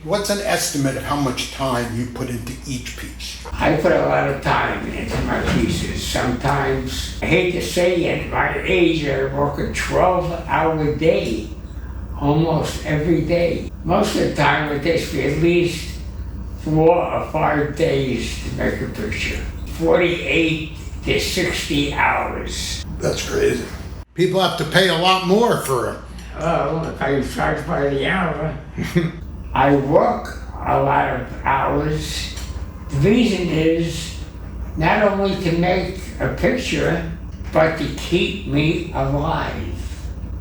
What's an estimate of how much time you put into each piece? I put a lot of time into my pieces. Sometimes, I hate to say it, at my age, I work a 12-hour day, almost every day. Most of the time it takes me at least 4 or 5 days to make a picture. 48 to 60 hours. That's crazy. People have to pay a lot more for them. Oh, if I charge by the hour. I work a lot of hours. The reason is not only to make a picture, but to keep me alive.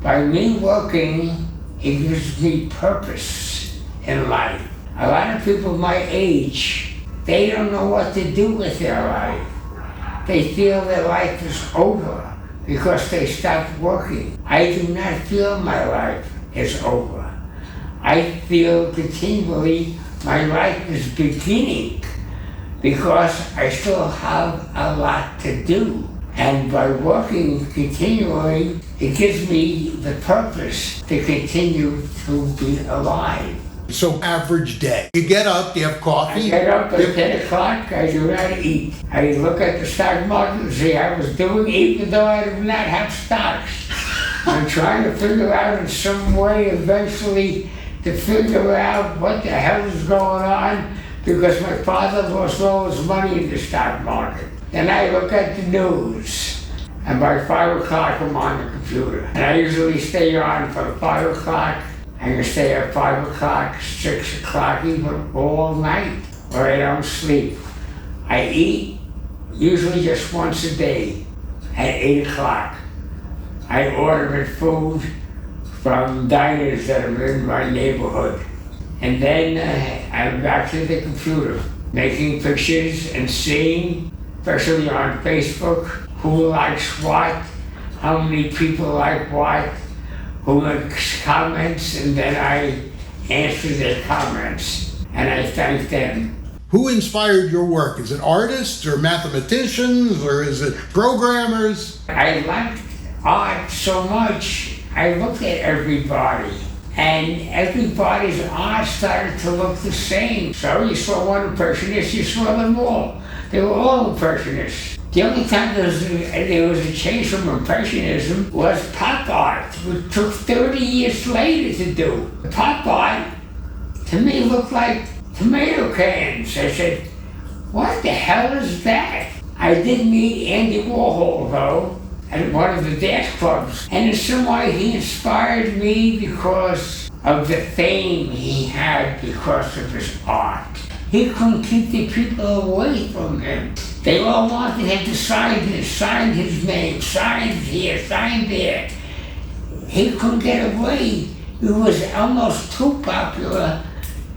By me working, it gives me purpose in life. A lot of people my age, they don't know what to do with their life. They feel their life is over because they stopped working. I do not feel my life is over. I feel continually my life is beginning because I still have a lot to do. And by working continually, it gives me the purpose to continue to be alive. So average day. You get up, you have coffee. I get up at 10 o'clock, I do not eat. I look at the stock market and see how I was doing, even though I do not have stocks. I'm trying to figure out in some way eventually to figure out what the hell is going on because my father lost all his money in the stock market. Then I look at the news, and by 5 o'clock I'm on the computer. And I usually stay on from 5 o'clock. I can stay at 5 o'clock, 6 o'clock, even all night, or I don't sleep. I eat usually just once a day at 8 o'clock. I order food from diners that are in my neighborhood. And then I'm back to the computer, making pictures and seeing, especially on Facebook, who likes what, how many people like what, who makes comments, and then I answer their comments, and I thank them. Who inspired your work? Is it artists or mathematicians or is it programmers? I liked art so much, I looked at everybody, and everybody's art started to look the same. So you saw one impressionist, you saw them all. They were all impressionists. The only time there was a change from impressionism was pop art, which took 30 years later to do. Pop art, to me, looked like tomato cans. I said, what the hell is that? I did meet Andy Warhol, though, at one of the dance clubs. And in some way, he inspired me because of the fame he had because of his art. He couldn't keep the people away from him. They all wanted him to sign this, sign his name, sign here, sign there. He couldn't get away. He was almost too popular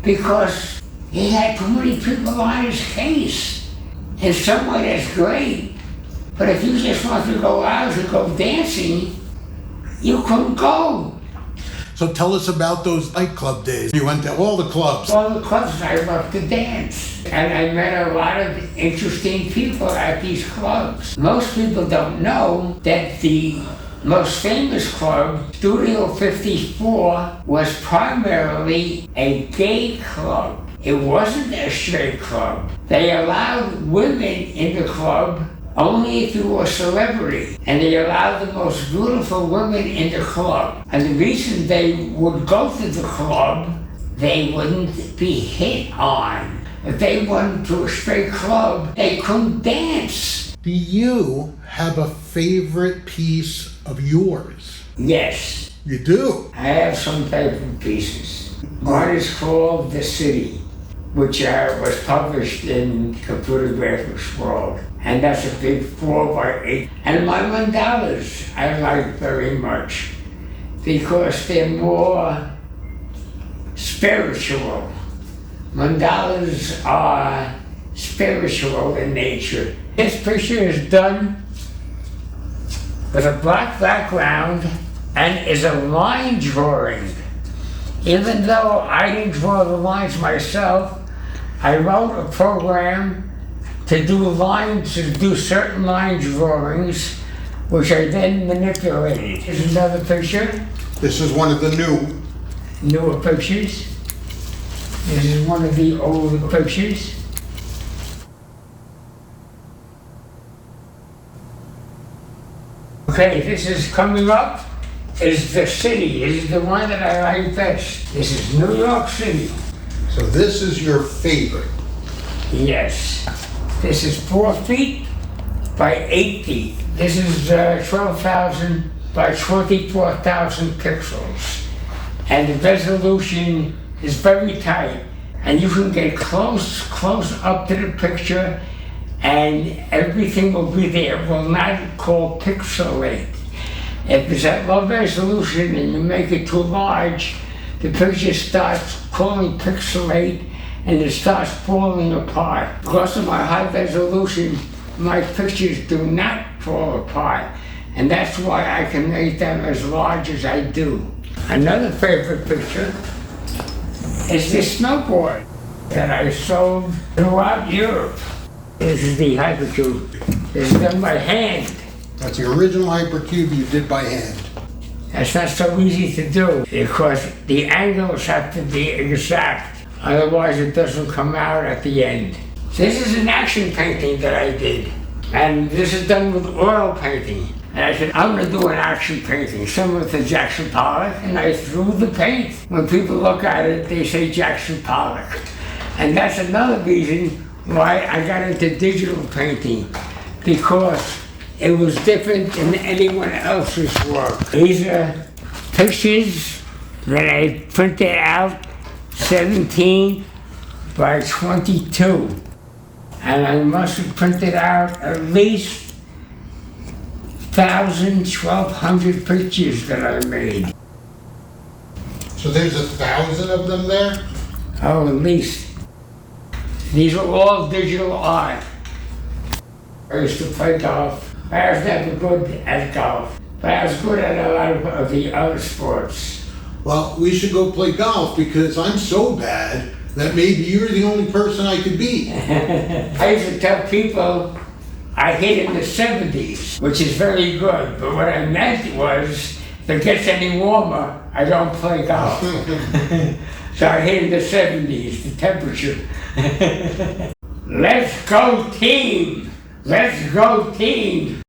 because he had too many people on his case. In some way, that's great. But if you just want to go out and go dancing, you couldn't go. So tell us about those nightclub days. You went to all the clubs. All the clubs, I loved to dance. And I met a lot of interesting people at these clubs. Most people don't know that the most famous club, Studio 54, was primarily a gay club. It wasn't a straight club. They allowed women in the club only if you were a celebrity, and they allowed the most beautiful women in the club. And the reason they would go to the club, they wouldn't be hit on. If they went to a straight club, they couldn't dance. Do you have a favorite piece of yours? Yes. You do? I have some favorite pieces. One is called The City, which was published in Computer Graphics World. And that's a big 4x8. And my mandalas I like very much because they're more spiritual. Mandalas are spiritual in nature. This picture is done with a black background and is a line drawing. Even though I didn't draw the lines myself, I wrote a program to do certain line drawings, which I then manipulated. Here's another picture. This is one of the newer pictures. This is one of the older pictures. Okay, this is coming up. Is the city. This is the one that I like best. This is New York City. So this is your favorite. Yes. This is 4 feet by 8 feet. This is 12,000 by 24,000 pixels. And the resolution is very tight. And you can get close up to the picture, and everything will be there. It will not call pixelate. If it's at low resolution and you make it too large, the picture starts calling pixelate and it starts falling apart. Because of my high resolution, my pictures do not fall apart. And that's why I can make them as large as I do. Another favorite picture is this snowboard that I sold throughout Europe. This is the Hypercube. This is done by hand. That's the original Hypercube you did by hand. That's not so easy to do because the angles have to be exact. Otherwise it doesn't come out at the end. This is an action painting that I did. And this is done with oil painting. And I said, I'm gonna do an action painting similar to Jackson Pollock. And I threw the paint. When people look at it, they say Jackson Pollock. And that's another reason why I got into digital painting, because it was different than anyone else's work. These are pictures that I printed out, 17 by 22. And I must have printed out at least 1,000, 1,200 pictures that I made. So there's 1,000 of them there? Oh, at least. These are all digital art. I used to play golf. I was never good at golf, but I was good at a lot of the other sports. Well, we should go play golf because I'm so bad that maybe you're the only person I could beat. I used to tell people I hit in the 70s, which is very good, but what I meant was, if it gets any warmer, I don't play golf. So I hit in the 70s, the temperature. Let's go team! Let's go team!